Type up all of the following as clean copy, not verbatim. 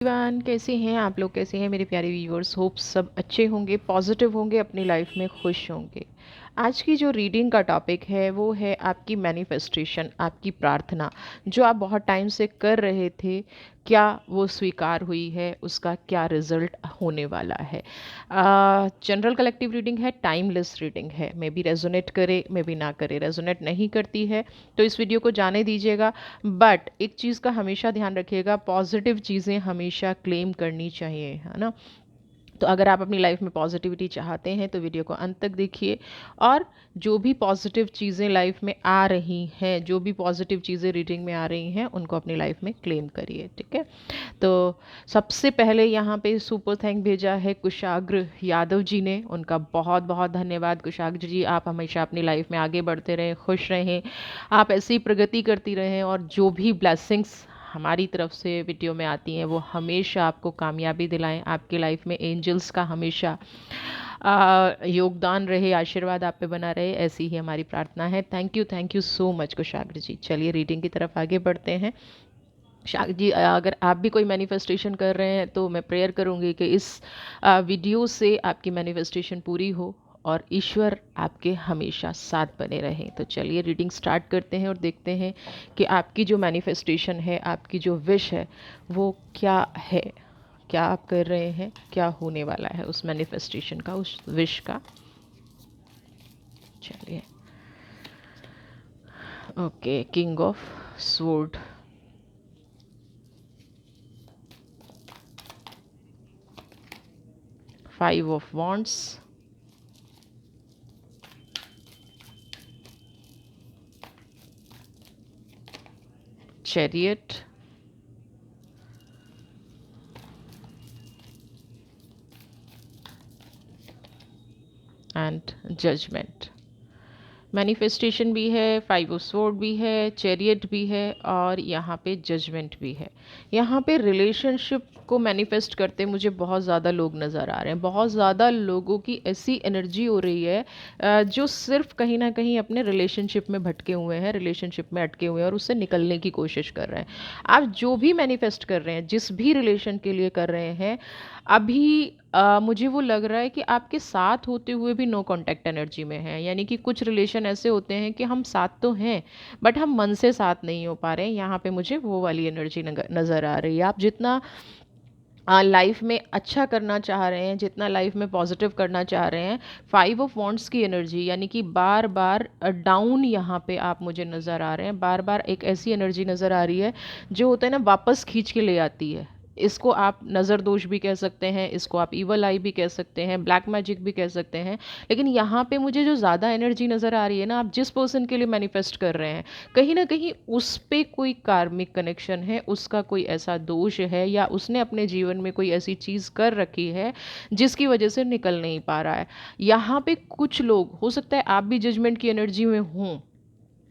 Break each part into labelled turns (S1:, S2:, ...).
S1: Everyone, कैसे हैं आप लोग? कैसे हैं मेरे प्यारे व्यूअर्स? होप सब अच्छे होंगे, पॉजिटिव होंगे, अपनी लाइफ में खुश होंगे। आज की जो रीडिंग का टॉपिक है वो है आपकी मैनिफेस्टेशन, आपकी प्रार्थना जो आप बहुत टाइम से कर रहे थे। क्या वो स्वीकार हुई है? उसका क्या रिजल्ट होने वाला है? जनरल कलेक्टिव रीडिंग है, टाइमलेस रीडिंग है। मे बी रेजोनेट करे, मे बी ना करे। रेजोनेट नहीं करती है तो इस वीडियो को जाने दीजिएगा। बट एक चीज़ का हमेशा ध्यान रखिएगा, पॉजिटिव चीज़ें हमेशा क्लेम करनी चाहिए, है ना। तो अगर आप अपनी लाइफ में पॉजिटिविटी चाहते हैं तो वीडियो को अंत तक देखिए। और जो भी पॉजिटिव चीज़ें लाइफ में आ रही हैं, जो भी पॉजिटिव चीज़ें रीडिंग में आ रही हैं, उनको अपनी लाइफ में क्लेम करिए, ठीक है। तो सबसे पहले यहाँ पे सुपर थैंक भेजा है कुशाग्र यादव जी ने। उनका बहुत बहुत धन्यवाद कुशाग्र जी। आप हमेशा अपनी लाइफ में आगे बढ़ते रहें, खुश रहें, आप ऐसी ही प्रगति करती रहें, और जो भी ब्लेसिंग्स हमारी तरफ से वीडियो में आती हैं वो हमेशा आपको कामयाबी दिलाएं। आपकी लाइफ में एंजल्स का हमेशा योगदान रहे, आशीर्वाद आप पे बना रहे, ऐसी ही हमारी प्रार्थना है। थैंक यू सो मच कुशाग्र जी। चलिए रीडिंग की तरफ आगे बढ़ते हैं। शाक जी, अगर आप भी कोई मैनिफेस्टेशन कर रहे हैं तो मैं प्रेयर करूंगी कि इस वीडियो से आपकी मैनिफेस्टेशन पूरी हो और ईश्वर आपके हमेशा साथ बने रहें। तो चलिए रीडिंग स्टार्ट करते हैं और देखते हैं कि आपकी जो मैनिफेस्टेशन है, आपकी जो विश है, वो क्या है। क्या आप कर रहे हैं, क्या होने वाला है उस मैनिफेस्टेशन का, उस विश का। चलिए। Okay, king of sword, 5 of wands, chariot, and judgement. Manifestation भी है, 5 ऑफ स्वॉर्ड भी है, चैरियट भी है, और यहाँ पे जजमेंट भी है। यहाँ पे रिलेशनशिप को मैनिफेस्ट करते मुझे बहुत ज़्यादा लोग नज़र आ रहे हैं। बहुत ज़्यादा लोगों की ऐसी एनर्जी हो रही है जो सिर्फ कहीं ना कहीं अपने रिलेशनशिप में भटके हुए हैं, रिलेशनशिप में अटके हुए हैं और उससे निकलने की कोशिश कर रहे हैं। आप जो भी मैनिफेस्ट कर रहे हैं, जिस भी रिलेशन के लिए कर रहे हैं, अभी मुझे वो लग रहा है कि आपके साथ होते हुए भी नो कांटेक्ट एनर्जी में है। यानी कि कुछ रिलेशन ऐसे होते हैं कि हम साथ तो हैं बट हम मन से साथ नहीं हो पा रहे हैं। यहाँ पे मुझे वो वाली एनर्जी नज़र आ रही है। आप जितना लाइफ में अच्छा करना चाह रहे हैं, जितना लाइफ में पॉजिटिव करना चाह रहे हैं, 5 ऑफ वॉन्ड्स की एनर्जी, यानी कि बार बार डाउन यहाँ पे आप मुझे नज़र आ रहे हैं। बार बार एक ऐसी एनर्जी नज़र आ रही है जो होता है ना, वापस खींच के ले आती है। इसको आप नज़र दोष भी कह सकते हैं, इसको आप ईवल आई भी कह सकते हैं, ब्लैक मैजिक भी कह सकते हैं। लेकिन यहाँ पे मुझे जो ज़्यादा एनर्जी नज़र आ रही है ना, आप जिस पर्सन के लिए मैनिफेस्ट कर रहे हैं, कहीं ना कहीं उस पे कोई कार्मिक कनेक्शन है, उसका कोई ऐसा दोष है, या उसने अपने जीवन में कोई ऐसी चीज़ कर रखी है जिसकी वजह से निकल नहीं पा रहा है। यहाँ पे कुछ लोग, हो सकता है आप भी जजमेंट की एनर्जी में हों।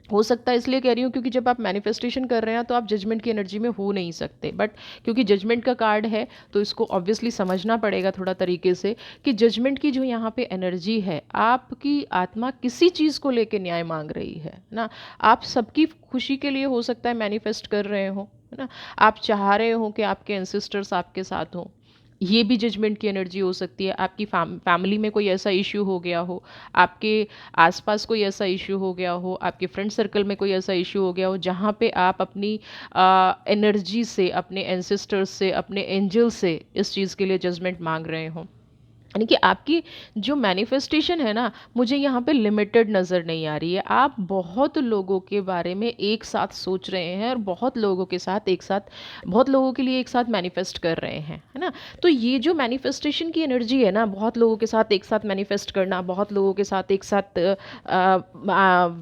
S1: हो सकता है, इसलिए कह रही हूँ क्योंकि जब आप मैनिफेस्टेशन कर रहे हैं तो आप जजमेंट की एनर्जी में हो नहीं सकते। बट क्योंकि जजमेंट का कार्ड है तो इसको ऑब्वियसली समझना पड़ेगा थोड़ा तरीके से कि जजमेंट की जो यहाँ पे एनर्जी है, आपकी आत्मा किसी चीज़ को लेके न्याय मांग रही है ना। आप सबकी खुशी के लिए हो सकता है मैनिफेस्ट कर रहे हो, है ना। आप चाह रहे हो कि आपके एंसेस्टर्स आपके साथ हों, ये भी जजमेंट की एनर्जी हो सकती है। आपकी फैमिली में कोई ऐसा इश्यू हो गया हो, आपके आसपास कोई ऐसा इश्यू हो गया हो, आपके फ्रेंड सर्कल में कोई ऐसा इश्यू हो गया हो जहाँ पे आप अपनी एनर्जी से, अपने एंसेस्टर्स से, अपने एंजल से इस चीज़ के लिए जजमेंट मांग रहे हो। यानी कि आपकी जो मैनिफेस्टेशन है ना, मुझे यहाँ पे लिमिटेड नज़र नहीं आ रही है। आप बहुत लोगों के बारे में एक साथ सोच रहे हैं और बहुत लोगों के साथ एक साथ, बहुत लोगों के लिए एक साथ मैनिफेस्ट कर रहे हैं, है ना। तो ये जो मैनिफेस्टेशन की एनर्जी है ना, बहुत लोगों के साथ एक साथ मैनिफेस्ट करना, बहुत लोगों के साथ एक साथ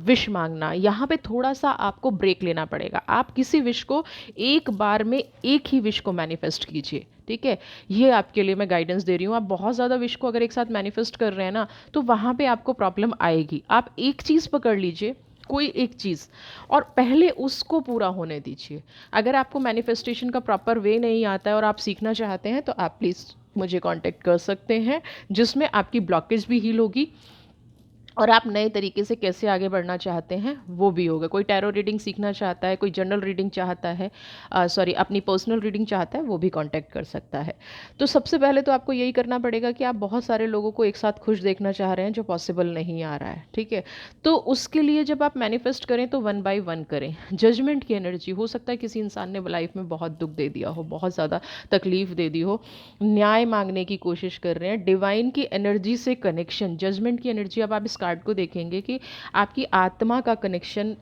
S1: विश मांगना, यहाँ पे थोड़ा सा आपको ब्रेक लेना पड़ेगा। आप किसी विश को एक बार में, एक ही विश को मैनिफेस्ट कीजिए, ठीक है। ये आपके लिए मैं गाइडेंस दे रही हूँ। आप बहुत ज़्यादा विश को अगर एक साथ मैनिफेस्ट कर रहे हैं ना, तो वहाँ पे आपको प्रॉब्लम आएगी। आप एक चीज़ पकड़ लीजिए, कोई एक चीज़, और पहले उसको पूरा होने दीजिए। अगर आपको मैनिफेस्टेशन का प्रॉपर वे नहीं आता है और आप सीखना चाहते हैं तो आप प्लीज़ मुझे कांटेक्ट कर सकते हैं, जिसमें आपकी ब्लॉकेज भी हील होगी, और आप नए तरीके से कैसे आगे बढ़ना चाहते हैं वो भी होगा। कोई टैरो रीडिंग सीखना चाहता है, कोई जनरल रीडिंग चाहता है, सॉरी अपनी पर्सनल रीडिंग चाहता है, वो भी कांटेक्ट कर सकता है। तो सबसे पहले तो आपको यही करना पड़ेगा कि आप बहुत सारे लोगों को एक साथ खुश देखना चाह रहे हैं, जो पॉसिबल नहीं आ रहा है, ठीक है। तो उसके लिए जब आप मैनिफेस्ट करें तो वन बाय वन करें। जजमेंट की एनर्जी, हो सकता है किसी इंसान ने लाइफ में बहुत दुख दे दिया हो, बहुत ज़्यादा तकलीफ दे दी हो, न्याय मांगने की कोशिश कर रहे हैं, डिवाइन की एनर्जी से कनेक्शन, जजमेंट की एनर्जी। अब आप इस कार्ड को देखेंगे कि आपकी आत्मा का कनेक्शन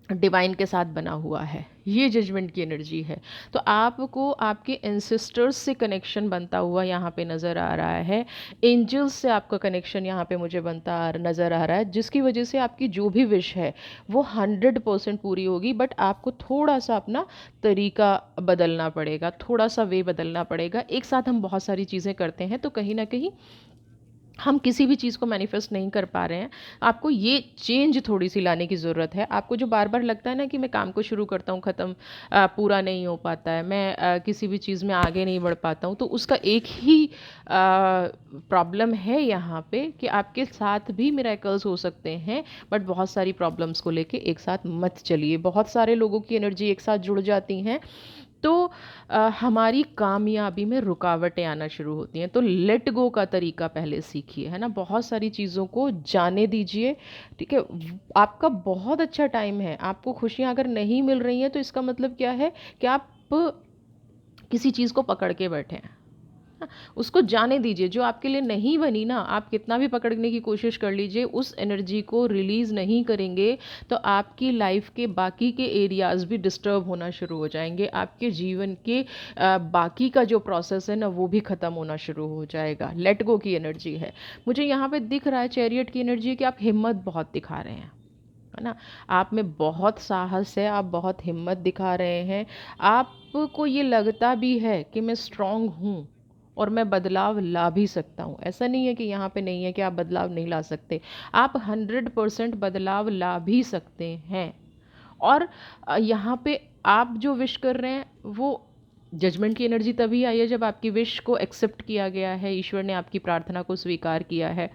S1: डिवाइन के साथ बना हुआ है, ये जजमेंट की एनर्जी है। तो आपको आपके एंसेस्टर्स से कनेक्शन बनता हुआ यहाँ पे नज़र आ रहा है, एंजल्स से आपका कनेक्शन यहाँ पे मुझे नज़र आ रहा है, जिसकी वजह से आपकी जो भी विश है वो 100% पूरी होगी। बट आपको थोड़ा सा अपना तरीका बदलना पड़ेगा, थोड़ा सा वे बदलना पड़ेगा। एक साथ हम बहुत सारी चीज़ें करते हैं तो कहीं ना कहीं हम किसी भी चीज़ को मैनिफेस्ट नहीं कर पा रहे हैं। आपको ये चेंज थोड़ी सी लाने की ज़रूरत है। आपको जो बार बार लगता है ना कि मैं काम को शुरू करता हूँ, ख़त्म पूरा नहीं हो पाता है, मैं किसी भी चीज़ में आगे नहीं बढ़ पाता हूँ, तो उसका एक ही प्रॉब्लम है यहाँ पे कि आपके साथ भी मिरेकल्स हो सकते हैं, बट बहुत सारी प्रॉब्लम्स को लेके एक साथ मत चलिए। बहुत सारे लोगों की एनर्जी एक साथ जुड़ जाती हैं तो हमारी कामयाबी में रुकावटें आना शुरू होती हैं। तो लेट गो का तरीका पहले सीखिए, है ना। बहुत सारी चीज़ों को जाने दीजिए, ठीक है। आपका बहुत अच्छा टाइम है, आपको खुशियाँ अगर नहीं मिल रही हैं तो इसका मतलब क्या है कि आप किसी चीज़ को पकड़ के बैठे हैं। उसको जाने दीजिए, जो आपके लिए नहीं बनी ना, आप कितना भी पकड़ने की कोशिश कर लीजिए, उस एनर्जी को रिलीज़ नहीं करेंगे तो आपकी लाइफ के बाकी के एरियाज़ भी डिस्टर्ब होना शुरू हो जाएंगे। आपके जीवन के बाकी का जो प्रोसेस है ना वो भी ख़त्म होना शुरू हो जाएगा। लेट गो की एनर्जी है। मुझे यहाँ पे दिख रहा है चैरियट की एनर्जी है कि आप हिम्मत बहुत दिखा रहे हैं, है ना। आप में बहुत साहस है, आप बहुत हिम्मत दिखा रहे हैं। आपको ये लगता भी है कि मैं स्ट्रांग हूँ और मैं बदलाव ला भी सकता हूँ। ऐसा नहीं है कि यहाँ पे नहीं है कि आप बदलाव नहीं ला सकते, आप 100% बदलाव ला भी सकते हैं। और यहाँ पे आप जो विश कर रहे हैं वो जजमेंट की एनर्जी तभी आई है जब आपकी विश को एक्सेप्ट किया गया है, ईश्वर ने आपकी प्रार्थना को स्वीकार किया है।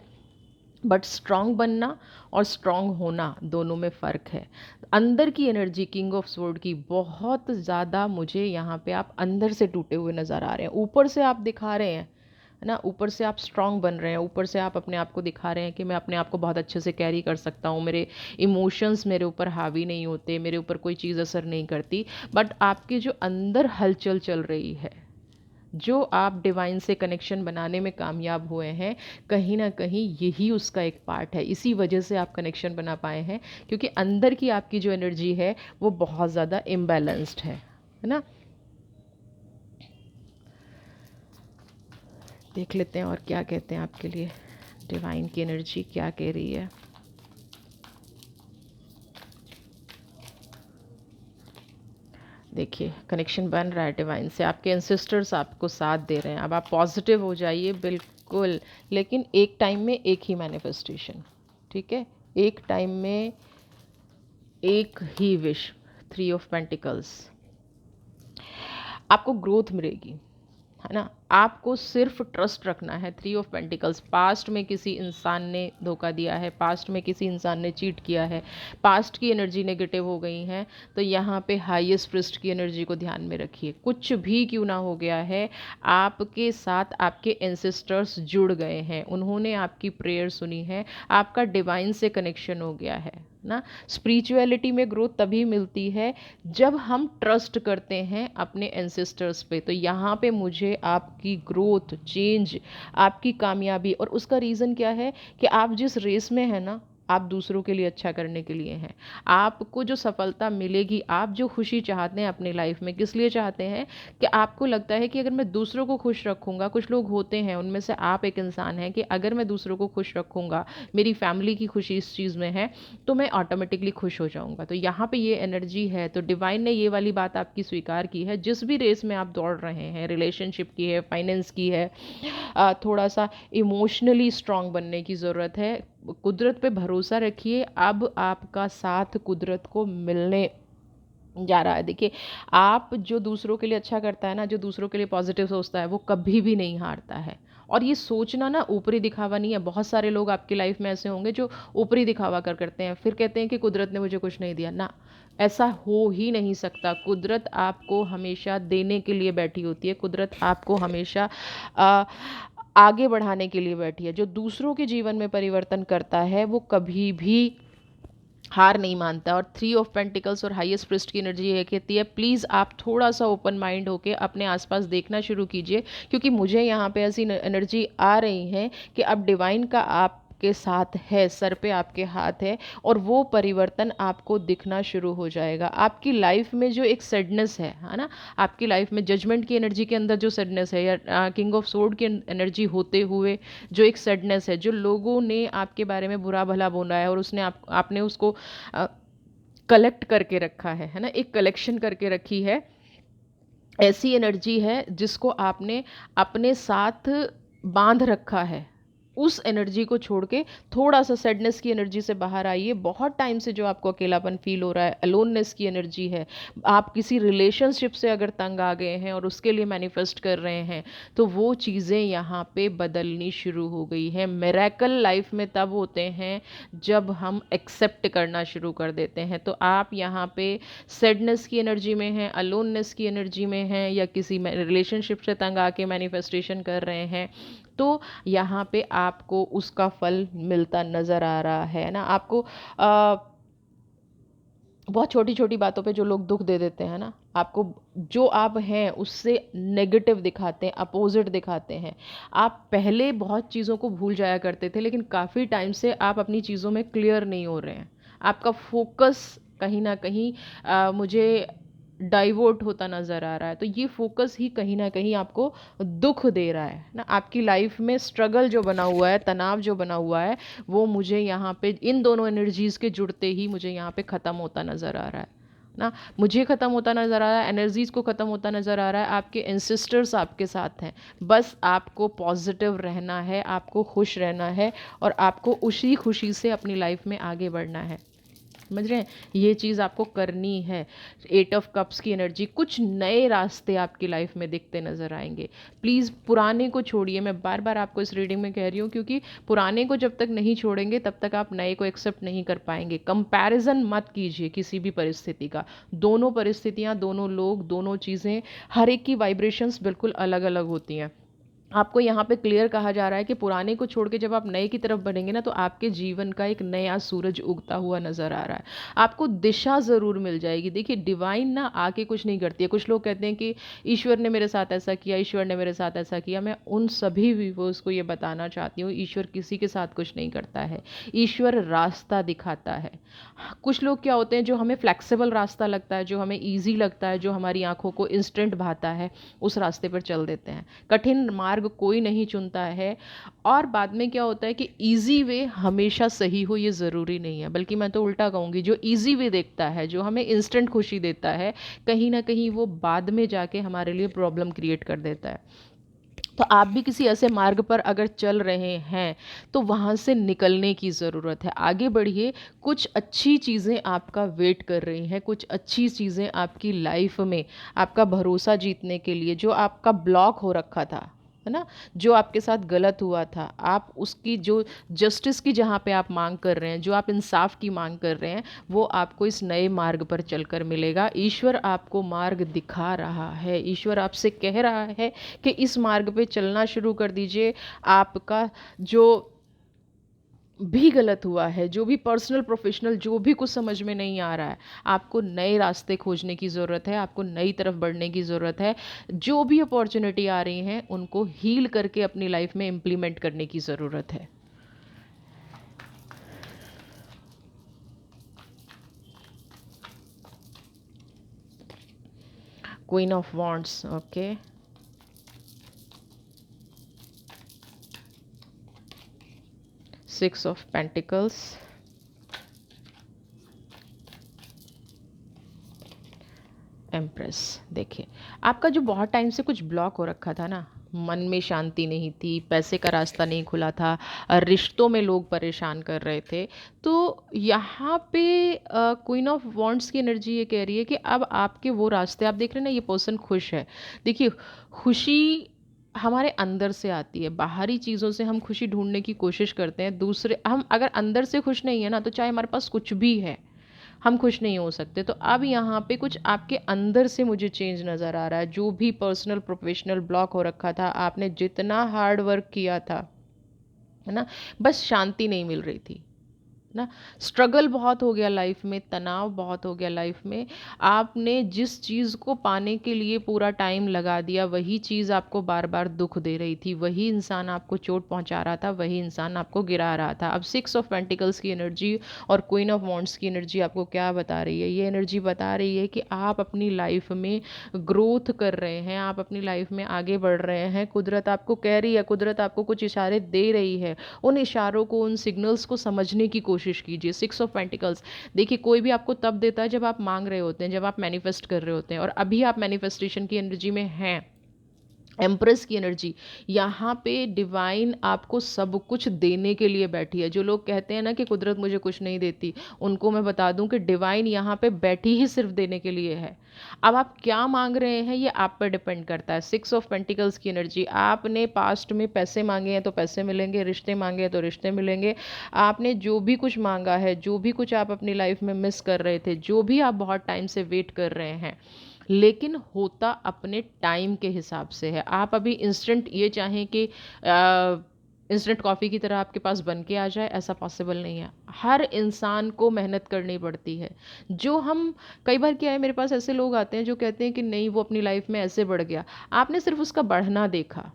S1: बट स्ट्रांग बनना और स्ट्रांग होना दोनों में फ़र्क है। अंदर की एनर्जी किंग ऑफ स्वॉर्ड की बहुत ज़्यादा मुझे यहाँ पे आप अंदर से टूटे हुए नज़र आ रहे हैं। ऊपर से आप दिखा रहे हैं, है ना, ऊपर से आप स्ट्रांग बन रहे हैं, ऊपर से आप अपने आप को दिखा रहे हैं कि मैं अपने आप को बहुत अच्छे से कैरी कर सकता हूँ, मेरे इमोशंस मेरे ऊपर हावी नहीं होते, मेरे ऊपर कोई चीज़ असर नहीं करती। बट आपके जो अंदर हलचल चल रही है, जो आप डिवाइन से कनेक्शन बनाने में कामयाब हुए हैं, कहीं ना कहीं यही उसका एक पार्ट है। इसी वजह से आप कनेक्शन बना पाए हैं, क्योंकि अंदर की आपकी जो एनर्जी है वो बहुत ज़्यादा इम्बैलेंस्ड है ना। देख लेते हैं और क्या कहते हैं आपके लिए डिवाइन की एनर्जी, क्या कह रही है। देखिए कनेक्शन बन रहा है डिवाइन से, आपके एंसेस्टर्स आपको साथ दे रहे हैं। अब आप पॉजिटिव हो जाइए बिल्कुल, लेकिन एक टाइम में एक ही मैनिफेस्टेशन, ठीक है, एक टाइम में एक ही विश। 3 ऑफ पेंटिकल्स, आपको ग्रोथ मिलेगी, है ना। आपको सिर्फ ट्रस्ट रखना है। 3 ऑफ पेंटिकल्स, पास्ट में किसी इंसान ने धोखा दिया है, पास्ट में किसी इंसान ने चीट किया है, पास्ट की एनर्जी नेगेटिव हो गई है, तो यहाँ पे हाईएस्ट प्रिस्ट की एनर्जी को ध्यान में रखिए। कुछ भी क्यों ना हो गया है, आपके साथ आपके एंसेस्टर्स जुड़ गए हैं, उन्होंने आपकी प्रेयर सुनी है, आपका डिवाइन से कनेक्शन हो गया है ना। स्पिरिचुअलिटी में ग्रोथ तभी मिलती है जब हम ट्रस्ट करते हैं अपने एंसेस्टर्स पे। तो यहाँ पे मुझे आपकी ग्रोथ, चेंज, आपकी कामयाबी, और उसका रीज़न क्या है कि आप जिस रेस में है ना, आप दूसरों के लिए अच्छा करने के लिए हैं। आपको जो सफलता मिलेगी, आप जो खुशी चाहते हैं अपनी लाइफ में, किस लिए चाहते हैं कि आपको लगता है कि अगर मैं दूसरों को खुश रखूँगा, कुछ लोग होते हैं उनमें से आप एक इंसान हैं कि अगर मैं दूसरों को खुश रखूँगा, मेरी फैमिली की खुशी इस चीज़ में है, तो मैं ऑटोमेटिकली खुश हो जाऊँगा। तो यहाँ पे ये एनर्जी है, तो डिवाइन ने ये वाली बात आपकी स्वीकार की है। जिस भी रेस में आप दौड़ रहे हैं, रिलेशनशिप की है, फाइनेंस की है, थोड़ा सा इमोशनली स्ट्रांग बनने की ज़रूरत है। कुदरत पे भरोसा रखिए, अब आपका साथ कुदरत को मिलने जा रहा है। देखिए, आप जो दूसरों के लिए अच्छा करता है ना, जो दूसरों के लिए पॉजिटिव सोचता है, वो कभी भी नहीं हारता है। और ये सोचना ना ऊपरी दिखावा नहीं है। बहुत सारे लोग आपकी लाइफ में ऐसे होंगे जो ऊपरी दिखावा करते हैं, फिर कहते हैं कि कुदरत ने मुझे कुछ नहीं दिया ना। ऐसा हो ही नहीं सकता। कुदरत आपको हमेशा देने के लिए बैठी होती है। कुदरत आपको हमेशा आ, आगे बढ़ाने के लिए बैठी है। जो दूसरों के जीवन में परिवर्तन करता है वो कभी भी हार नहीं मानता। और थ्री ऑफ पेंटिकल्स और हाईएस्ट प्रिस्ट की एनर्जी ये कहती है, प्लीज़ आप थोड़ा सा ओपन माइंड होके अपने आसपास देखना शुरू कीजिए, क्योंकि मुझे यहाँ पे ऐसी एनर्जी आ रही है कि अब डिवाइन का आपके साथ है, सर पे आपके हाथ है, और वो परिवर्तन आपको दिखना शुरू हो जाएगा। आपकी लाइफ में जो एक सैडनेस है ना, आपकी लाइफ में जजमेंट की एनर्जी के अंदर जो सैडनेस है, या किंग ऑफ सोर्ड की एनर्जी होते हुए जो एक सैडनेस है, जो लोगों ने आपके बारे में बुरा भला बोला है और उसने आपने उसको कलेक्ट करके रखा है ना, एक कलेक्शन करके रखी है, ऐसी एनर्जी है जिसको आपने अपने साथ बांध रखा है। उस एनर्जी को छोड़ के थोड़ा सा सैडनेस की एनर्जी से बाहर आइए। बहुत टाइम से जो आपको अकेलापन फील हो रहा है, अलोननेस की एनर्जी है, आप किसी रिलेशनशिप से अगर तंग आ गए हैं और उसके लिए मैनिफेस्ट कर रहे हैं, तो वो चीज़ें यहाँ पे बदलनी शुरू हो गई है। मिरेकल लाइफ में तब होते हैं जब हम एक्सेप्ट करना शुरू कर देते हैं। तो आप यहाँ पे सैडनेस की एनर्जी में हैं, अलोननेस की एनर्जी में हैं, या किसी रिलेशनशिप से तंग आके मैनिफेस्टेशन कर रहे हैं, तो यहाँ पे आपको उसका फल मिलता नज़र आ रहा है ना। आपको बहुत छोटी छोटी बातों पे जो लोग दुख दे देते हैं ना, आपको जो आप हैं उससे नेगेटिव दिखाते हैं, अपोजिट दिखाते हैं। आप पहले बहुत चीज़ों को भूल जाया करते थे, लेकिन काफ़ी टाइम से आप अपनी चीज़ों में क्लियर नहीं हो रहे हैं। आपका फोकस कहीं ना कहीं मुझे डाइवर्ट होता नज़र आ रहा है। तो ये फोकस ही कहीं ना कहीं आपको दुख दे रहा है ना। आपकी लाइफ में स्ट्रगल जो बना हुआ है, तनाव जो बना हुआ है, वो मुझे यहाँ पे इन दोनों एनर्जीज़ के जुड़ते ही मुझे यहाँ पे ख़त्म होता नज़र आ रहा है ना। मुझे ख़त्म होता नज़र आ रहा है, एनर्जीज़ को ख़त्म होता नज़र आ रहा है। आपके एंसेस्टर्स आपके साथ हैं, बस आपको पॉजिटिव रहना है, आपको खुश रहना है, और आपको उसी खुशी से अपनी लाइफ में आगे बढ़ना है। समझ रहे हैं, ये चीज़ आपको करनी है। एट ऑफ कप्स की एनर्जी, कुछ नए रास्ते आपकी लाइफ में दिखते नज़र आएंगे। प्लीज़ पुराने को छोड़िए। मैं बार बार आपको इस रीडिंग में कह रही हूँ, क्योंकि पुराने को जब तक नहीं छोड़ेंगे तब तक आप नए को एक्सेप्ट नहीं कर पाएंगे। कंपैरिजन मत कीजिए किसी भी परिस्थिति का। दोनों परिस्थितियाँ, दोनों लोग, दोनों चीज़ें, हर एक की वाइब्रेशंस बिल्कुल अलग अलग होती हैं। आपको यहाँ पे क्लियर कहा जा रहा है कि पुराने को छोड़ के जब आप नए की तरफ बढ़ेंगे ना, तो आपके जीवन का एक नया सूरज उगता हुआ नज़र आ रहा है। आपको दिशा ज़रूर मिल जाएगी। देखिए, डिवाइन ना आके कुछ नहीं करती है। कुछ लोग कहते हैं कि ईश्वर ने मेरे साथ ऐसा किया, ईश्वर ने मेरे साथ ऐसा किया। मैं उन सभी व्यूअर्स को ये बताना चाहती हूँ, ईश्वर किसी के साथ कुछ नहीं करता है। ईश्वर रास्ता दिखाता है। कुछ लोग क्या होते हैं, जो हमें फ्लेक्सिबल रास्ता लगता है, जो हमें ईजी लगता है, जो हमारी आंखों को इंस्टेंट भाता है, उस रास्ते पर चल देते हैं। कठिन मार्ग कोई नहीं चुनता है। और बाद में क्या होता है कि इजी वे हमेशा सही हो ये ज़रूरी नहीं है, बल्कि मैं तो उल्टा कहूँगी, जो इजी वे देखता है, जो हमें इंस्टेंट खुशी देता है, कहीं ना कहीं वो बाद में जाके हमारे लिए प्रॉब्लम क्रिएट कर देता है। तो आप भी किसी ऐसे मार्ग पर अगर चल रहे हैं, तो वहाँ से निकलने की ज़रूरत है। आगे बढ़िए। कुछ अच्छी चीज़ें आपका वेट कर रही हैं, कुछ अच्छी चीज़ें आपकी लाइफ में आपका भरोसा जीतने के लिए, जो आपका ब्लॉक हो रखा था, है ना, जो आपके साथ गलत हुआ था, आप उसकी जो जस्टिस की जहाँ पे आप मांग कर रहे हैं, जो आप इंसाफ की मांग कर रहे हैं, वो आपको इस नए मार्ग पर चलकर मिलेगा। ईश्वर आपको मार्ग दिखा रहा है। ईश्वर आपसे कह रहा है कि इस मार्ग पे चलना शुरू कर दीजिए। आपका जो भी गलत हुआ है, जो भी पर्सनल प्रोफेशनल जो भी कुछ समझ में नहीं आ रहा है, आपको नए रास्ते खोजने की ज़रूरत है, आपको नई तरफ बढ़ने की ज़रूरत है। जो भी अपॉर्चुनिटी आ रही हैं उनको हील करके अपनी लाइफ में इम्प्लीमेंट करने की ज़रूरत है। Queen of wands, okay. Six of pentacles, empress. देखिए, आपका जो बहुत टाइम से कुछ ब्लॉक हो रखा था ना, मन में शांति नहीं थी, पैसे का रास्ता नहीं खुला था, रिश्तों में लोग परेशान कर रहे थे। तो यहाँ पे क्वीन ऑफ वॉन्ड्स की एनर्जी ये कह रही है कि अब आपके वो रास्ते आप देख रहे हैं ना, ये पर्सन खुश है। देखिए, खुशी हमारे अंदर से आती है, बाहरी चीज़ों से हम खुशी ढूंढने की कोशिश करते हैं। दूसरे हम अगर अंदर से खुश नहीं है ना, तो चाहे हमारे पास कुछ भी है, हम खुश नहीं हो सकते। तो अब यहाँ पे कुछ आपके अंदर से मुझे चेंज नज़र आ रहा है। जो भी पर्सनल प्रोफेशनल ब्लॉक हो रखा था, आपने जितना हार्ड वर्क किया था, है ना, बस शांति नहीं मिल रही थी ना, स्ट्रगल बहुत हो गया लाइफ में, तनाव बहुत हो गया लाइफ में। आपने जिस चीज़ को पाने के लिए पूरा टाइम लगा दिया, वही चीज़ आपको बार बार दुख दे रही थी, वही इंसान आपको चोट पहुंचा रहा था, वही इंसान आपको गिरा रहा था। अब 6 ऑफ पेंटिकल्स की एनर्जी और क्वीन ऑफ वॉन्ड्स की एनर्जी आपको क्या बता रही है? ये एनर्जी बता रही है कि आप अपनी लाइफ में ग्रोथ कर रहे हैं, आप अपनी लाइफ में आगे बढ़ रहे हैं। कुदरत आपको कह रही है, कुदरत आपको कुछ इशारे दे रही है। उन इशारों को, उन सिग्नल्स को समझने की कोशिश कीजिए। 6 ऑफ पेंटिकल्स, देखिए, कोई भी आपको तब देता है जब आप मांग रहे होते हैं, जब आप मैनिफेस्ट कर रहे होते हैं, और अभी आप मैनिफेस्टेशन की एनर्जी में हैं। एम्प्रेस की एनर्जी, यहाँ पे डिवाइन आपको सब कुछ देने के लिए बैठी है। जो लोग कहते हैं ना कि कुदरत मुझे कुछ नहीं देती, उनको मैं बता दूं कि डिवाइन यहाँ पे बैठी ही सिर्फ देने के लिए है। अब आप क्या मांग रहे हैं, ये आप पर डिपेंड करता है। 6 ऑफ पेंटिकल्स की एनर्जी, आपने पास्ट में पैसे मांगे हैं तो पैसे मिलेंगे, रिश्ते मांगे हैं तो रिश्ते मिलेंगे। आपने जो भी कुछ मांगा है, जो भी कुछ आप अपनी लाइफ में मिस कर रहे थे, जो भी आप बहुत टाइम से वेट कर रहे हैं, लेकिन होता अपने टाइम के हिसाब से है। आप अभी इंस्टेंट ये चाहें कि इंस्टेंट कॉफ़ी की तरह आपके पास बन के आ जाए, ऐसा पॉसिबल नहीं है। हर इंसान को मेहनत करनी पड़ती है। जो हम, कई बार क्या है, मेरे पास ऐसे लोग आते हैं जो कहते हैं कि नहीं, वो अपनी लाइफ में ऐसे बढ़ गया। आपने सिर्फ उसका बढ़ना देखा,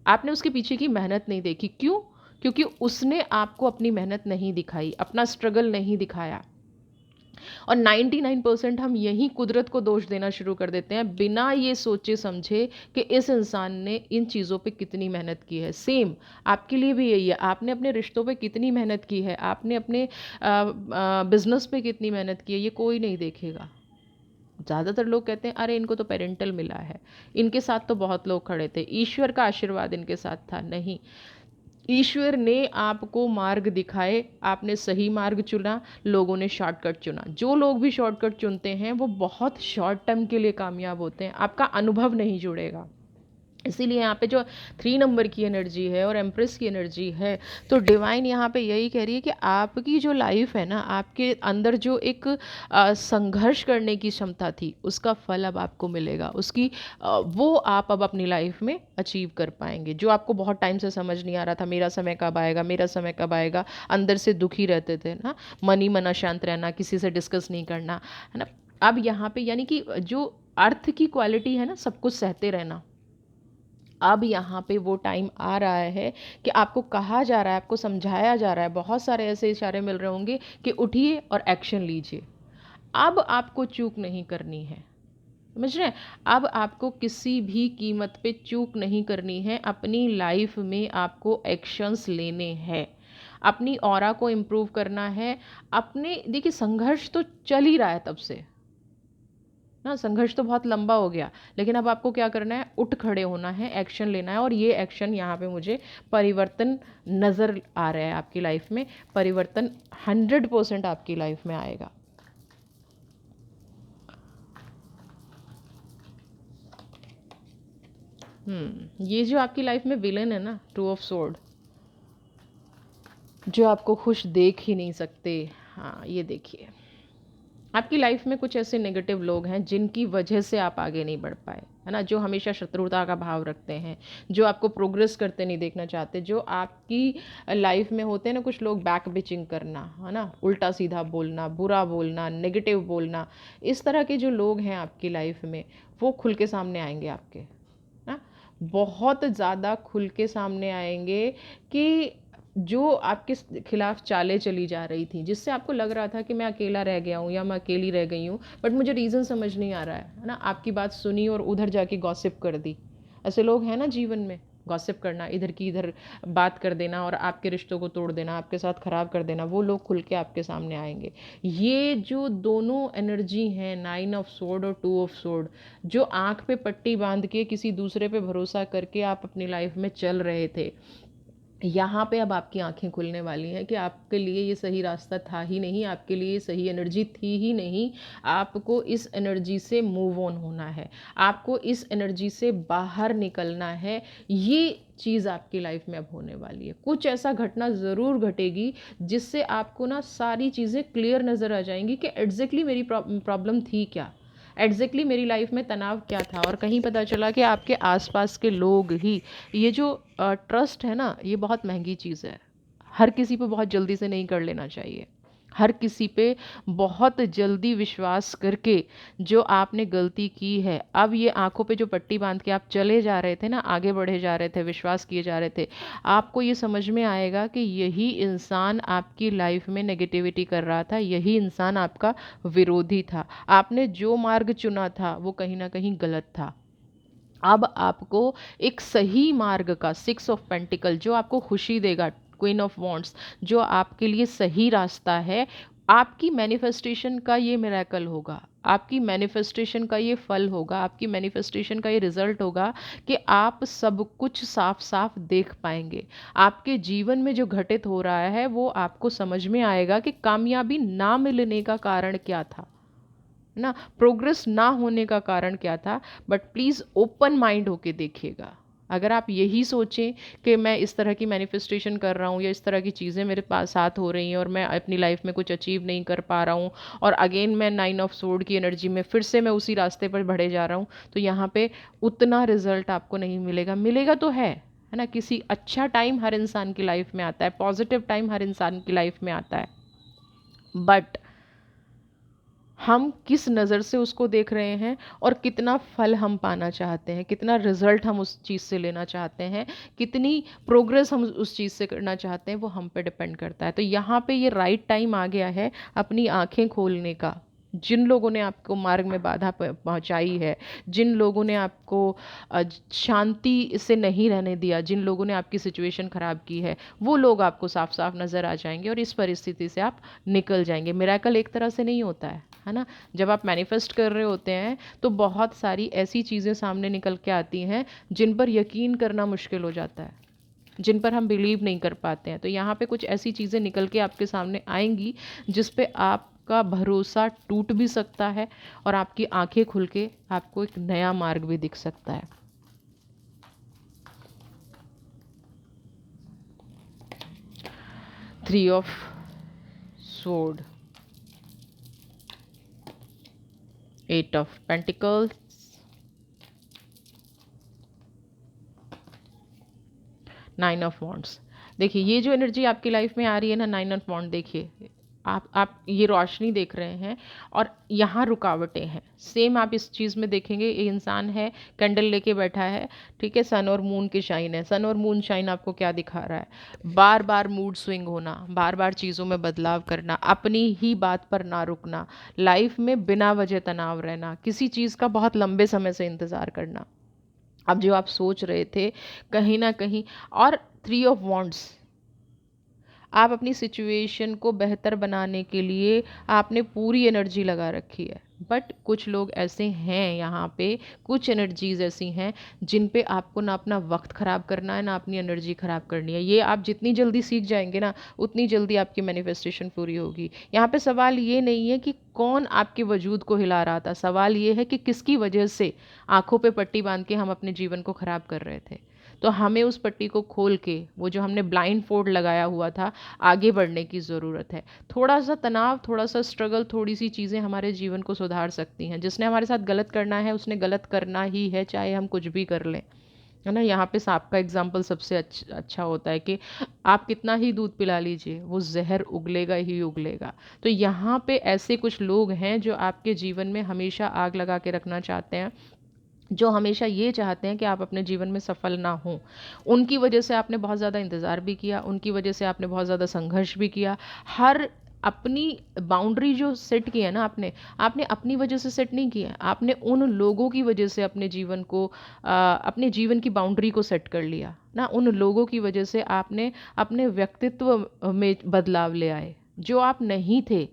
S1: आपने उसके पीछे की मेहनत नहीं देखी। क्यों? क्योंकि उसने आपको अपनी मेहनत नहीं दिखाई, अपना स्ट्रगल नहीं दिखाया। और 99% हम यहीं कुदरत को दोष देना शुरू कर देते हैं, बिना ये सोचे समझे कि इस इंसान ने इन चीज़ों पे कितनी मेहनत की है। सेम आपके लिए भी यही है, आपने अपने रिश्तों पे कितनी मेहनत की है, आपने अपने बिजनेस पे कितनी मेहनत की है, ये कोई नहीं देखेगा। ज़्यादातर लोग कहते हैं अरे इनको तो पेरेंटल मिला है, इनके साथ तो बहुत लोग खड़े थे, ईश्वर का आशीर्वाद इनके साथ था। नहीं, ईश्वर ने आपको मार्ग दिखाए, आपने सही मार्ग चुना, लोगों ने शॉर्टकट चुना। जो लोग भी शॉर्टकट चुनते हैं वो बहुत शॉर्ट टर्म के लिए कामयाब होते हैं, आपका अनुभव नहीं जुड़ेगा। इसीलिए यहाँ पे जो 3 नंबर की एनर्जी है और एम्प्रेस की एनर्जी है, तो डिवाइन यहाँ पे यही कह रही है कि आपकी जो लाइफ है ना, आपके अंदर जो एक संघर्ष करने की क्षमता थी, उसका फल अब आपको मिलेगा। उसकी वो आप अब अपनी लाइफ में अचीव कर पाएंगे। जो आपको बहुत टाइम से समझ नहीं आ रहा था, मेरा समय कब आएगा, मेरा समय कब आएगा, अंदर से दुखी रहते थे ना, मन ही मन अशांत रहना, किसी से डिस्कस नहीं करना, है ना। अब यहाँ पे यानी कि जो अर्थ की क्वालिटी है ना, सब कुछ सहते रहना, अब यहाँ पे वो टाइम आ रहा है कि आपको कहा जा रहा है, आपको समझाया जा रहा है, बहुत सारे ऐसे इशारे मिल रहे होंगे कि उठिए और एक्शन लीजिए। अब आपको चूक नहीं करनी है, समझ रहे हैं? अब आपको किसी भी कीमत पे चूक नहीं करनी है। अपनी लाइफ में आपको एक्शंस लेने हैं, अपनी ऑरा को इम्प्रूव करना है। अपने, देखिए, संघर्ष तो चल ही रहा है तब से ना, संघर्ष तो बहुत लंबा हो गया, लेकिन अब आपको क्या करना है, उठ खड़े होना है, एक्शन लेना है। और ये एक्शन, यहाँ पे मुझे परिवर्तन नज़र आ रहा है आपकी लाइफ में। परिवर्तन 100% आपकी लाइफ में आएगा। ये जो आपकी लाइफ में विलेन है ना, 2 ऑफ सोर्ड, जो आपको खुश देख ही नहीं सकते। हाँ, ये देखिए, आपकी लाइफ में कुछ ऐसे नेगेटिव लोग हैं जिनकी वजह से आप आगे नहीं बढ़ पाए, है ना, जो हमेशा शत्रुता का भाव रखते हैं, जो आपको प्रोग्रेस करते नहीं देखना चाहते, जो आपकी लाइफ में होते हैं ना कुछ लोग, बैक बिचिंग करना, है ना, उल्टा सीधा बोलना, बुरा बोलना, नेगेटिव बोलना। इस तरह के जो लोग हैं आपकी लाइफ में, वो खुल के सामने आएंगे आपके, ना, बहुत ज़्यादा खुल के सामने आएंगे कि जो आपके खिलाफ चालें चली जा रही थी, जिससे आपको लग रहा था कि मैं अकेला रह गया हूँ या मैं अकेली रह गई हूँ, बट मुझे रीज़न समझ नहीं आ रहा है ना, आपकी बात सुनी और उधर जाके गॉसिप कर दी। ऐसे लोग हैं ना जीवन में, गॉसिप करना, इधर की इधर बात कर देना और आपके रिश्तों को तोड़ देना, आपके साथ ख़राब कर देना, वो लोग खुल के आपके सामने आएंगे। ये जो दोनों एनर्जी हैं, 9 ऑफ सोर्ड और 2 ऑफ सोर्ड, जो आँख पे पट्टी बांध के किसी दूसरे पे भरोसा करके आप अपनी लाइफ में चल रहे थे, यहाँ पे अब आपकी आंखें खुलने वाली हैं कि आपके लिए ये सही रास्ता था ही नहीं, आपके लिए ये सही एनर्जी थी ही नहीं। आपको इस एनर्जी से मूव ऑन होना है, आपको इस एनर्जी से बाहर निकलना है। ये चीज़ आपकी लाइफ में अब होने वाली है। कुछ ऐसा घटना ज़रूर घटेगी जिससे आपको ना सारी चीज़ें क्लियर नज़र आ जाएंगी कि एग्जैक्टली मेरी प्रॉब्लम थी क्या, एग्जैक्टली मेरी लाइफ में तनाव क्या था। और कहीं पता चला कि आपके आसपास के लोग ही, ये जो ट्रस्ट है ना, ये बहुत महंगी चीज़ है। हर किसी पे बहुत जल्दी से नहीं कर लेना चाहिए। हर किसी पे बहुत जल्दी विश्वास करके जो आपने गलती की है, अब ये आंखों पे जो पट्टी बांध के आप चले जा रहे थे ना, आगे बढ़े जा रहे थे, विश्वास किए जा रहे थे, आपको ये समझ में आएगा कि यही इंसान आपकी लाइफ में नेगेटिविटी कर रहा था, यही इंसान आपका विरोधी था। आपने जो मार्ग चुना था वो कहीं ना कहीं गलत था। अब आपको एक सही मार्ग का, 6 ऑफ पेंटिकल, जो आपको खुशी देगा, क्वीन ऑफ वॉन्ड्स, जो आपके लिए सही रास्ता है, आपकी मैनिफेस्टेशन का ये मिरेकल होगा, आपकी मैनिफेस्टेशन का ये फल होगा, आपकी मैनिफेस्टेशन का ये रिजल्ट होगा कि आप सब कुछ साफ साफ देख पाएंगे। आपके जीवन में जो घटित हो रहा है वो आपको समझ में आएगा कि कामयाबी ना मिलने का कारण क्या था ना, प्रोग्रेस ना होने का कारण क्या था। बट प्लीज़ ओपन माइंड होके देखिएगा। अगर आप यही सोचें कि मैं इस तरह की मैनिफेस्टेशन कर रहा हूँ या इस तरह की चीज़ें मेरे पास साथ हो रही हैं और मैं अपनी लाइफ में कुछ अचीव नहीं कर पा रहा हूँ और अगेन मैं 9 ऑफ सोर्ड की एनर्जी में फिर से मैं उसी रास्ते पर बढ़े जा रहा हूँ, तो यहाँ पे उतना रिजल्ट आपको नहीं मिलेगा। मिलेगा तो है ना, किसी अच्छा टाइम हर इंसान की लाइफ में आता है, पॉजिटिव टाइम हर इंसान की लाइफ में आता है, बट हम किस नज़र से उसको देख रहे हैं और कितना फल हम पाना चाहते हैं, कितना रिजल्ट हम उस चीज़ से लेना चाहते हैं, कितनी प्रोग्रेस हम उस चीज़ से करना चाहते हैं, वो हम पे डिपेंड करता है। तो यहाँ पे ये राइट टाइम आ गया है अपनी आंखें खोलने का। जिन लोगों ने आपको मार्ग में बाधा पहुंचाई है, जिन लोगों ने आपको शांति से नहीं रहने दिया, जिन लोगों ने आपकी सिचुएशन ख़राब की है, वो लोग आपको साफ साफ नज़र आ जाएंगे और इस परिस्थिति से आप निकल जाएंगे। मिरेकल एक तरह से नहीं होता है ना। जब आप मैनिफेस्ट कर रहे होते हैं तो बहुत सारी ऐसी चीज़ें सामने निकल के आती हैं जिन पर यकीन करना मुश्किल हो जाता है, जिन पर हम बिलीव नहीं कर पाते हैं। तो यहाँ पे कुछ ऐसी चीज़ें निकल के आपके सामने आएंगी जिस पे आपका भरोसा टूट भी सकता है और आपकी आंखें खुल के आपको एक नया मार्ग भी दिख सकता है। Three of sword, 8 of pentacles, 9 of wands. देखिए ये जो एनर्जी आपकी लाइफ में आ रही है ना, 9 ऑफ वॉन्ड, देखिए आप ये रोशनी देख रहे हैं और यहाँ रुकावटें हैं। सेम आप इस चीज़ में देखेंगे, ये इंसान है कैंडल लेके बैठा है, ठीक है, सन और मून की शाइन है। सन और मून शाइन आपको क्या दिखा रहा है? बार बार मूड स्विंग होना, बार बार चीज़ों में बदलाव करना, अपनी ही बात पर ना रुकना, लाइफ में बिना वजह तनाव रहना, किसी चीज़ का बहुत लंबे समय से इंतज़ार करना। अब जो आप सोच रहे थे कहीं ना कहीं, और 3 ऑफ वॉन्ड्स, आप अपनी सिचुएशन को बेहतर बनाने के लिए आपने पूरी एनर्जी लगा रखी है। बट कुछ लोग ऐसे हैं यहाँ पे, कुछ एनर्जीज ऐसी हैं जिन पे आपको ना अपना वक्त ख़राब करना है, ना अपनी एनर्जी ख़राब करनी है। ये आप जितनी जल्दी सीख जाएंगे ना, उतनी जल्दी आपकी मैनिफेस्टेशन पूरी होगी। यहाँ पे सवाल ये नहीं है कि कौन आपके वजूद को हिला रहा था, सवाल ये है कि किसकी वजह से आंखों पे पट्टी बांध के हम अपने जीवन को ख़राब कर रहे थे। तो हमें उस पट्टी को खोल के, वो जो हमने ब्लाइंड फोल्ड लगाया हुआ था, आगे बढ़ने की ज़रूरत है। थोड़ा सा तनाव, थोड़ा सा स्ट्रगल, थोड़ी सी चीज़ें हमारे जीवन को सुधार सकती हैं। जिसने हमारे साथ गलत करना है उसने गलत करना ही है, चाहे हम कुछ भी कर लें, है ना। यहाँ पे सांप का एग्जाम्पल सबसे अच्छा होता है कि आप कितना ही दूध पिला लीजिए, वो जहर उगलेगा ही उगलेगा। तो यहाँ पे ऐसे कुछ लोग हैं जो आपके जीवन में हमेशा आग लगा के रखना चाहते हैं, जो हमेशा ये चाहते हैं कि आप अपने जीवन में सफल ना हों। उनकी वजह से आपने बहुत ज़्यादा इंतज़ार भी किया, उनकी वजह से आपने बहुत ज़्यादा संघर्ष भी किया। हर अपनी बाउंड्री जो सेट की है ना आपने, आपने अपनी वजह से सेट नहीं किया, आपने उन लोगों की वजह से अपने जीवन को अपने जीवन की बाउंड्री को सेट कर लिया ना। उन लोगों की वजह से आपने अपने व्यक्तित्व में बदलाव ले आए। जो आप नहीं थे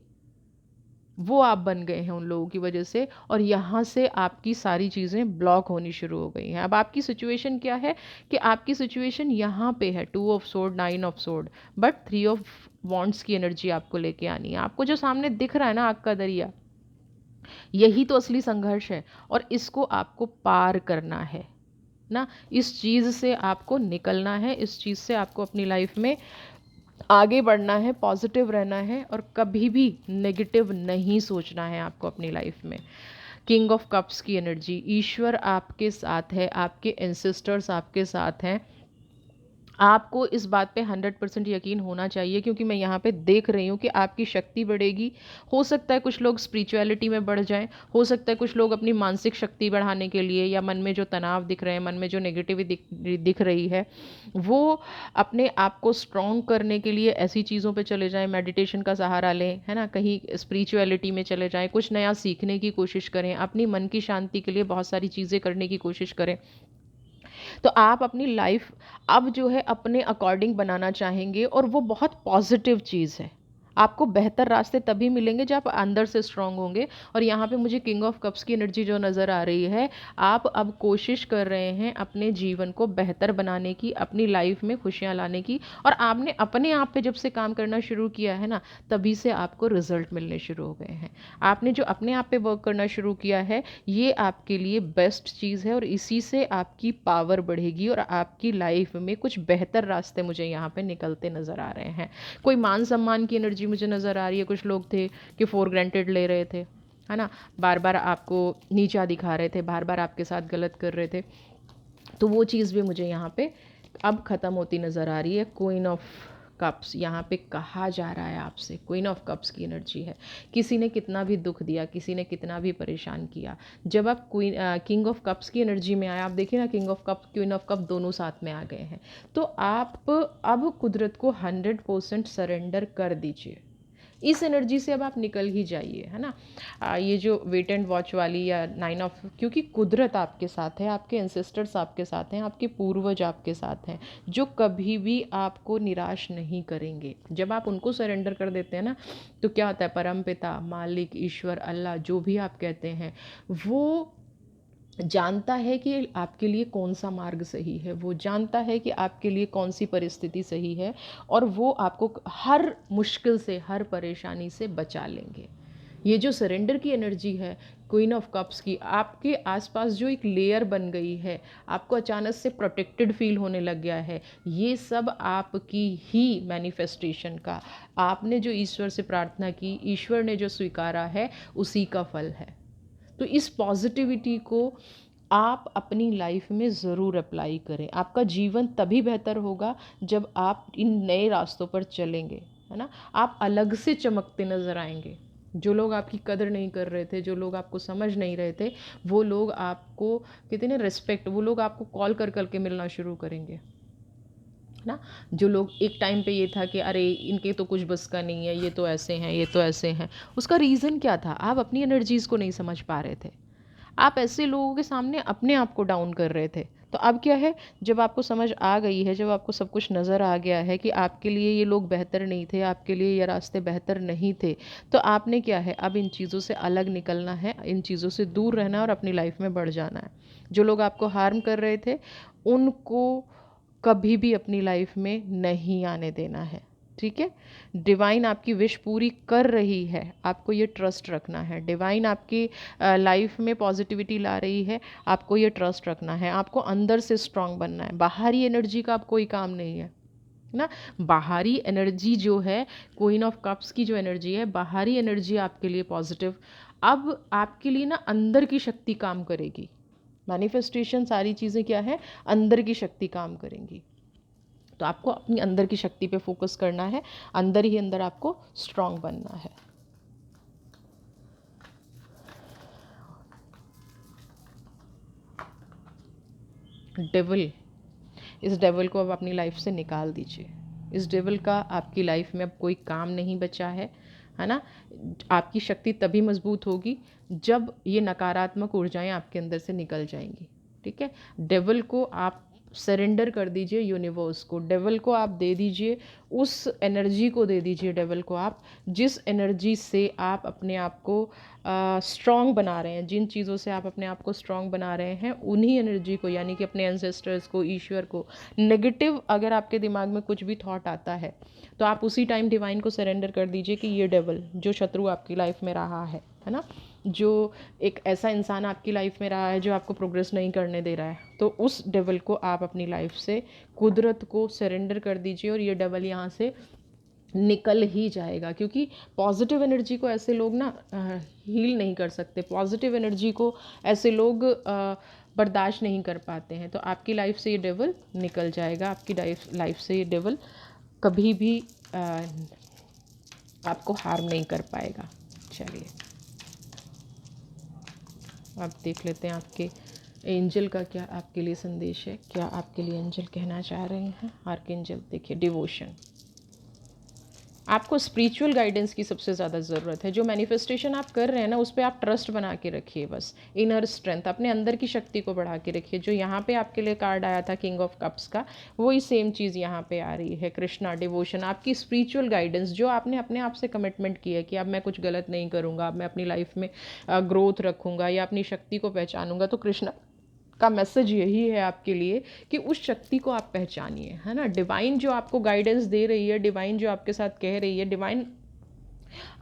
S1: वो आप बन गए हैं उन लोगों की वजह से, और यहाँ से आपकी सारी चीज़ें ब्लॉक होनी शुरू हो गई हैं। अब आपकी सिचुएशन क्या है कि आपकी सिचुएशन यहाँ पे है 2 of sword, 9 of sword, but 3 of wands की एनर्जी आपको लेके आनी है। आपको जो सामने दिख रहा है ना आग का दरिया, यही तो असली संघर्ष है, और इसको आपको पार करना है ना। इस चीज़ से आपको निकलना है, इस चीज़ से आपको अपनी लाइफ में आगे बढ़ना है, पॉजिटिव रहना है, और कभी भी नेगेटिव नहीं सोचना है आपको अपनी लाइफ में। किंग ऑफ कप्स की एनर्जी, ईश्वर आपके साथ है, आपके एंसेस्टर्स आपके साथ हैं। आपको इस बात पे 100% यकीन होना चाहिए, क्योंकि मैं यहाँ पे देख रही हूँ कि आपकी शक्ति बढ़ेगी। हो सकता है कुछ लोग स्पिरिचुअलिटी में बढ़ जाएं, हो सकता है कुछ लोग अपनी मानसिक शक्ति बढ़ाने के लिए, या मन में जो तनाव दिख रहे हैं, मन में जो नेगेटिविटी दिख रही है, वो अपने आप को स्ट्रॉन्ग करने के लिए ऐसी चीज़ों पे चले जाएं, मेडिटेशन का सहारा लें, है ना, कहीं स्पिरिचुअलिटी में चले जाएं, कुछ नया सीखने की कोशिश करें, अपनी मन की शांति के लिए बहुत सारी चीज़ें करने की कोशिश करें। तो आप अपनी लाइफ अब जो है अपने अकॉर्डिंग बनाना चाहेंगे, और वो बहुत पॉजिटिव चीज़ है। आपको बेहतर रास्ते तभी मिलेंगे जब आप अंदर से स्ट्रांग होंगे। और यहाँ पे मुझे किंग ऑफ कप्स की एनर्जी जो नज़र आ रही है, आप अब कोशिश कर रहे हैं अपने जीवन को बेहतर बनाने की, अपनी लाइफ में खुशियाँ लाने की, और आपने अपने आप पे जब से काम करना शुरू किया है ना, तभी से आपको रिजल्ट मिलने शुरू हो गए हैं। आपने जो अपने आप पे वर्क करना शुरू किया है, ये आपके लिए बेस्ट चीज़ है, और इसी से आपकी पावर बढ़ेगी, और आपकी लाइफ में कुछ बेहतर रास्ते मुझे यहाँ पे निकलते नज़र आ रहे हैं। कोई मान सम्मान की एनर्जी मुझे नज़र आ रही है। कुछ लोग थे कि फॉर ग्रांटेड ले रहे थे, है ना, बार बार आपको नीचा दिखा रहे थे, बार बार आपके साथ गलत कर रहे थे, तो वो चीज़ भी मुझे यहाँ पे अब ख़त्म होती नज़र आ रही है। क्वीन ऑफ कप्स यहाँ पे कहा जा रहा है आपसे, क्वीन ऑफ कप्स की एनर्जी है। किसी ने कितना भी दुख दिया, किसी ने कितना भी परेशान किया, जब आप किंग ऑफ कप्स की एनर्जी में आए, आप देखिए ना, king of cup, queen of cup दोनों साथ में आ गए हैं, तो आप अब कुदरत को 100% सरेंडर कर दीजिए। इस एनर्जी से अब आप निकल ही जाइए, है ना। ये जो वेट एंड वॉच वाली या 9 ऑफ, क्योंकि कुदरत आपके साथ है, आपके एंसेस्टर्स आपके साथ हैं, आपके पूर्वज आपके साथ हैं, जो कभी भी आपको निराश नहीं करेंगे। जब आप उनको सरेंडर कर देते हैं ना, तो क्या होता है, परमपिता, मालिक, ईश्वर, अल्लाह, जो भी आप कहते हैं, वो जानता है कि आपके लिए कौन सा मार्ग सही है, वो जानता है कि आपके लिए कौन सी परिस्थिति सही है, और वो आपको हर मुश्किल से, हर परेशानी से बचा लेंगे। ये जो सरेंडर की एनर्जी है क्वीन ऑफ कप्स की, आपके आसपास जो एक लेयर बन गई है, आपको अचानक से प्रोटेक्टेड फील होने लग गया है, ये सब आपकी ही मैनिफेस्टेशन का, आपने जो ईश्वर से प्रार्थना की, ईश्वर ने जो स्वीकारा है, उसी का फल है। तो इस पॉजिटिविटी को आप अपनी लाइफ में ज़रूर अप्लाई करें। आपका जीवन तभी बेहतर होगा जब आप इन नए रास्तों पर चलेंगे, है ना। आप अलग से चमकते नज़र आएंगे। जो लोग आपकी कदर नहीं कर रहे थे, जो लोग आपको समझ नहीं रहे थे, वो लोग आपको कितने रिस्पेक्ट, वो लोग आपको कॉल कर करके मिलना शुरू करेंगे ना। जो लोग एक टाइम पे ये था कि अरे इनके तो कुछ बस का नहीं है, ये तो ऐसे हैं, ये तो ऐसे हैं, उसका रीज़न क्या था, आप अपनी एनर्जीज़ को नहीं समझ पा रहे थे। आप ऐसे लोगों के सामने अपने आप को डाउन कर रहे थे। तो अब क्या है, जब आपको समझ आ गई है, जब आपको सब कुछ नज़र आ गया है कि आपके लिए ये लोग बेहतर नहीं थे, आपके लिए ये रास्ते बेहतर नहीं थे, तो आपने क्या है, अब इन चीज़ों से अलग निकलना है, इन चीज़ों से दूर रहना है, और अपनी लाइफ में बढ़ जाना है। जो लोग आपको हार्म कर रहे थे, उनको कभी भी अपनी लाइफ में नहीं आने देना है, ठीक है। डिवाइन आपकी विश पूरी कर रही है, आपको ये ट्रस्ट रखना है। डिवाइन आपकी लाइफ में पॉजिटिविटी ला रही है, आपको ये ट्रस्ट रखना है। आपको अंदर से स्ट्रांग बनना है, बाहरी एनर्जी का अब कोई काम नहीं है ना। बाहरी एनर्जी जो है, क्वीन ऑफ कप्स की जो एनर्जी है, बाहरी एनर्जी आपके लिए पॉजिटिव, अब आपके लिए ना अंदर की शक्ति काम करेगी। मैनिफेस्टेशन सारी चीज़ें क्या है, अंदर की शक्ति काम करेंगी। तो आपको अपनी अंदर की शक्ति पे फोकस करना है, अंदर ही अंदर आपको स्ट्रांग बनना है। डेविल, इस डेविल को अब अपनी लाइफ से निकाल दीजिए। इस डेविल का आपकी लाइफ में अब कोई काम नहीं बचा है। है ना। आपकी शक्ति तभी मजबूत होगी जब ये नकारात्मक ऊर्जाएं आपके अंदर से निकल जाएंगी। ठीक है, डेवल को आप सरेंडर कर दीजिए, यूनिवर्स को, डेवल को आप दे दीजिए, उस एनर्जी को दे दीजिए डेवल को आप, जिस एनर्जी से आप अपने आप को स्ट्रॉन्ग बना रहे हैं, जिन चीज़ों से आप अपने आप को स्ट्रॉन्ग बना रहे हैं, उन्हीं एनर्जी को, यानी कि अपने एंसेस्टर्स को, ईश्वर को। नेगेटिव अगर आपके दिमाग में कुछ भी थॉट आता है तो आप उसी टाइम डिवाइन को सरेंडर कर दीजिए कि ये डेवल जो शत्रु आपकी लाइफ में रहा है ना, जो एक ऐसा इंसान आपकी लाइफ में रहा है जो आपको प्रोग्रेस नहीं करने दे रहा है, तो उस डेवल को आप अपनी लाइफ से, कुदरत को सरेंडर कर दीजिए और ये डेवल यहाँ से निकल ही जाएगा। क्योंकि पॉजिटिव एनर्जी को ऐसे लोग ना हील नहीं कर सकते, पॉजिटिव एनर्जी को ऐसे लोग बर्दाश्त नहीं कर पाते हैं। तो आपकी लाइफ से ये डेवल निकल जाएगा, आपकी लाइफ से ये डेवल कभी भी आपको हार्म नहीं कर पाएगा। चलिए आप देख लेते हैं आपके एंजल का क्या आपके लिए संदेश है, क्या आपके लिए एंजल कहना चाह रहे हैं। आर्कएंजल देखिए, डिवोशन। आपको स्पिरिचुअल गाइडेंस की सबसे ज़्यादा ज़रूरत है। जो मैनिफेस्टेशन आप कर रहे हैं ना, उस पर आप ट्रस्ट बना के रखिए, बस इनर स्ट्रेंथ, अपने अंदर की शक्ति को बढ़ा के रखिए। जो यहाँ पे आपके लिए कार्ड आया था किंग ऑफ कप्स का, वही सेम चीज़ यहाँ पे आ रही है, कृष्णा, डिवोशन, आपकी स्पिरिचुअल गाइडेंस। जो आपने अपने आप से कमिटमेंट की है कि अब मैं कुछ गलत नहीं करूँगा, अब मैं अपनी लाइफ में ग्रोथ रखूँगा या अपनी शक्ति को पहचानूँगा, तो कृष्णा का मैसेज यही है आपके लिए कि उस शक्ति को आप पहचानिए, है ना। डिवाइन जो आपको गाइडेंस दे रही है, डिवाइन जो आपके साथ कह रही है, डिवाइन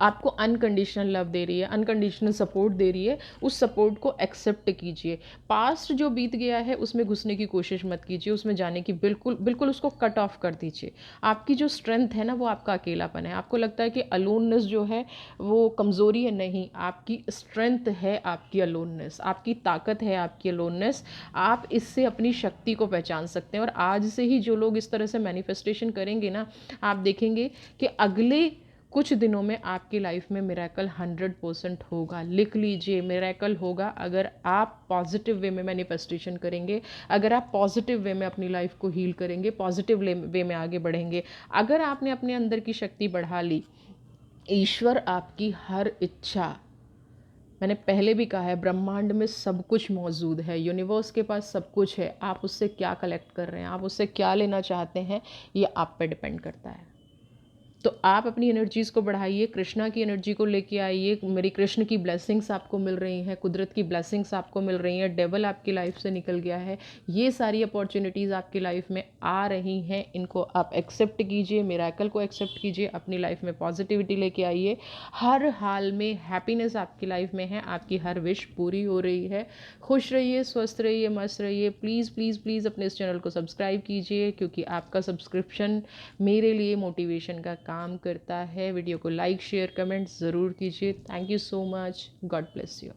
S1: आपको अनकंडीशनल लव दे रही है, अनकंडीशनल सपोर्ट दे रही है, उस सपोर्ट को एक्सेप्ट कीजिए। पास्ट जो बीत गया है उसमें घुसने की कोशिश मत कीजिए, उसमें जाने की बिल्कुल उसको कट ऑफ कर दीजिए। आपकी जो स्ट्रेंथ है ना, वो आपका अकेलापन है। आपको लगता है कि अलोननेस जो है वो कमज़ोरी है, नहीं, आपकी स्ट्रेंथ है आपकी अलोननेस, आपकी ताकत है आपकी अलोननेस। आप इससे अपनी शक्ति को पहचान सकते हैं। और आज से ही जो लोग इस तरह से मैनिफेस्टेशन करेंगे ना, आप देखेंगे कि अगले कुछ दिनों में आपकी लाइफ में मिरेकल 100% होगा। लिख लीजिए, मिरेकल होगा अगर आप पॉजिटिव वे में मैनिफेस्टेशन करेंगे, अगर आप पॉजिटिव वे में अपनी लाइफ को हील करेंगे, पॉजिटिव वे में आगे बढ़ेंगे। अगर आपने अपने अंदर की शक्ति बढ़ा ली, ईश्वर आपकी हर इच्छा, मैंने पहले भी कहा है, ब्रह्मांड में सब कुछ मौजूद है, यूनिवर्स के पास सब कुछ है। आप उससे क्या कलेक्ट कर रहे हैं, आप उससे क्या लेना चाहते हैं, ये आप पे डिपेंड करता है। तो आप अपनी एनर्जीज़ को बढ़ाइए, कृष्णा की एनर्जी को लेके आइए। मेरी कृष्ण की ब्लेसिंग्स आपको मिल रही हैं, कुदरत की ब्लेसिंग्स आपको मिल रही हैं, डेवल आपकी लाइफ से निकल गया है, ये सारी अपॉर्चुनिटीज़ आपकी लाइफ में आ रही हैं। इनको आप एक्सेप्ट कीजिए, मिरेकल को एक्सेप्ट कीजिए, अपनी लाइफ में पॉजिटिविटी लेके आइए। हर हाल में हैप्पीनेस आपकी लाइफ में है, आपकी हर विश पूरी हो रही है। खुश रहिए, स्वस्थ रहिए, मस्त रहिए। प्लीज़ प्लीज़ प्लीज़ अपने इस चैनल को सब्सक्राइब कीजिए, क्योंकि आपका सब्सक्रिप्शन मेरे लिए मोटिवेशन का काम करता है। वीडियो को लाइक, शेयर, कमेंट ज़रूर कीजिए। Thank you so much. God bless you.